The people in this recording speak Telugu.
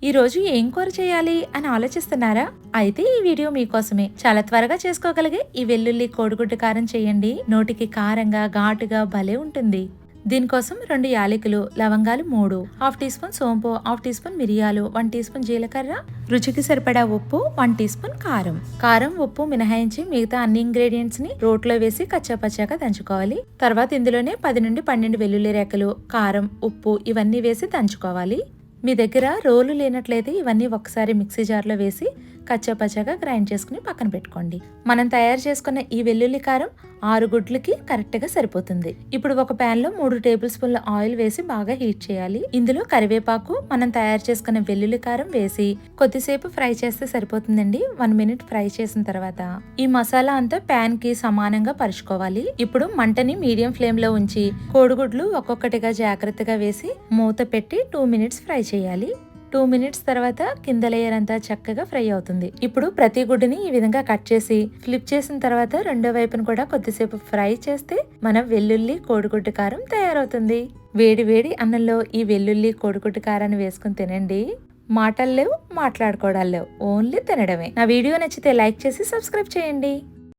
ఈ రోజు ఏం కూర చేయాలి అని ఆలోచిస్తున్నారా? అయితే ఈ వీడియో మీకోసమే. చాలా త్వరగా చేసుకోగలిగే ఈ వెల్లుల్లి కోడిగుడ్డు కారం చేయండి. నోటికి కారంగా ఘాటుగా భలే ఉంటుంది. దీనికోసం 2 యాలకులు, లవంగాలు 3, హాఫ్ టీ స్పూన్ సోంపు, హాఫ్ టీ స్పూన్ మిరియాలు, 1 టీ స్పూన్ జీలకర్ర, రుచికి సరిపడా ఉప్పు, 1 టీ స్పూన్ కారం, ఉప్పు మినహాయించి మిగతా అన్ని ఇంగ్రీడియంట్స్ ని రోట్లో వేసి కచ్చాపచ్చాగా దంచుకోవాలి. తర్వాత ఇందులోనే 10 నుండి 12 వెల్లుల్లి రేకలు, కారం, ఉప్పు ఇవన్నీ వేసి దంచుకోవాలి. మీ దగ్గర రోలు లేనట్లయితే ఇవన్నీ ఒకసారి మిక్సీ జార్లో వేసి కచ్చాపచ్చాగా గ్రైండ్ చేసుకుని పక్కన పెట్టుకోండి. మనం తయారు చేసుకున్న ఈ వెల్లుల్లి కారం 6 గుడ్లకి కరెక్ట్ గా సరిపోతుంది. ఇప్పుడు ఒక ప్యాన్ లో 3 టేబుల్ స్పూన్ల ఆయిల్ వేసి బాగా హీట్ చేయాలి. ఇందులో కరివేపాకు, మనం తయారు చేసుకున్న వెల్లుల్లి కారం వేసి కొద్దిసేపు ఫ్రై చేస్తే సరిపోతుందండి. 1 మినిట్ ఫ్రై చేసిన తర్వాత ఈ మసాలా అంతా ప్యాన్ కి సమానంగా పరుచుకోవాలి. ఇప్పుడు మంటని మీడియం ఫ్లేమ్ లో ఉంచి కోడిగుడ్లు ఒక్కొక్కటిగా జాగ్రత్తగా వేసి మూత పెట్టి 2 మినిట్స్ ఫ్రై చేయాలి. 2 మినిట్స్ తర్వాత కింద లేయర్ అంతా చక్కగా ఫ్రై అవుతుంది. ఇప్పుడు ప్రతి గుడ్డుని ఈ విధంగా కట్ చేసి ఫ్లిప్ చేసిన తర్వాత రెండో వైపును కూడా కొద్దిసేపు ఫ్రై చేస్తే మన వెల్లుల్లి కోడిగుడ్డు కారం తయారవుతుంది. వేడి వేడి అన్నంలో ఈ వెల్లుల్లి కోడిగుడ్డు కారాన్ని వేసుకుని తినండి. మాటలు లేవు, మాట్లాడుకోవడాలు లేవు, ఓన్లీ తినడమే. నా వీడియో నచ్చితే లైక్ చేసి సబ్స్క్రైబ్ చేయండి.